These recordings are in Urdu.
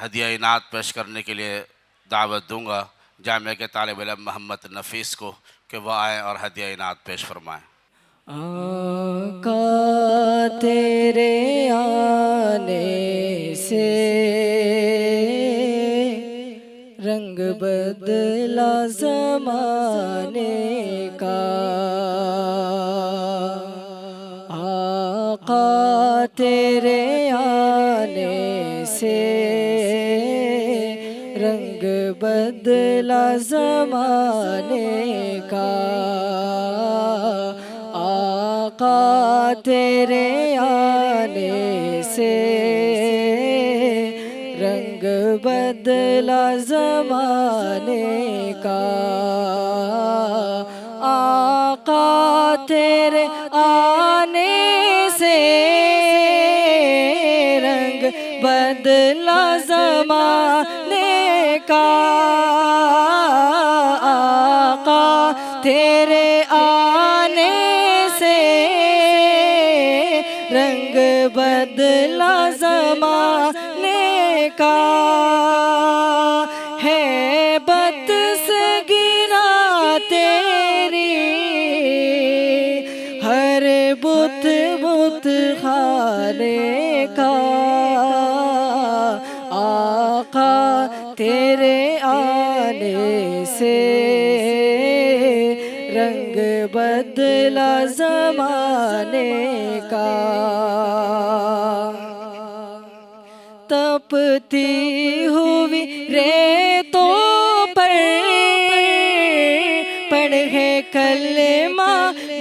ہدیہ انعام پیش کرنے کے لیے دعوت دوں گا جامعہ کے طالب علم محمد نفیس کو کہ وہ آئیں اور ہدیہ انعام پیش فرمائیں۔ آقا تیرے آنے سے رنگ بدلا زمانے کا، آقا تیرے آنے سے رنگ بدلا زمانے کا، آقا تیرے آنے سے رنگ بدلا زمانے کا، آقا تیرے آنے سے رنگ بدلا زمانے کا، آقا تیرے آنے سے رنگ بدلا زمانے کا، ہے بت سے گرا تیری ہر بت بت خانے کا، آقا تیرے آنے سے رنگ بدلا زمانے کا، تپتی ہوئی ریتوں پر پڑھے کلمہ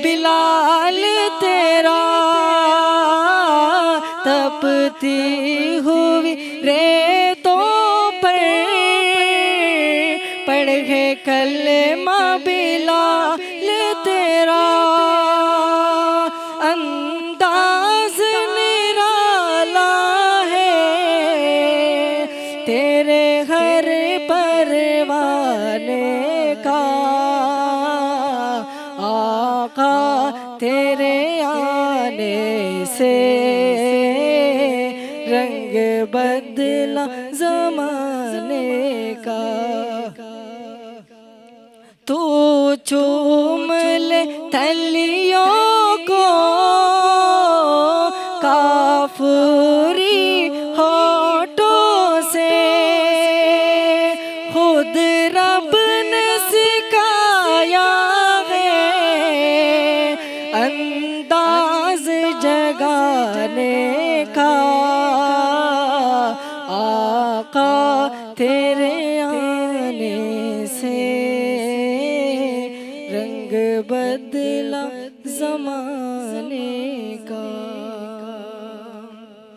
بلال تیرا، تپتی ہوئی ریتوں پر پڑھے کلمہ بلال تیرا، انداز نرالا ہے تیرے ہر پروانے کا، آقا تیرے آنے سے رنگ بدلا زمانے کا، تو چوم لے تلیوں کو کافری ہونٹوں سے، خود رب نے سکھایا ہے انداز جگانے کا، آقا تیرے آنے سے رنگ بدلا زمانے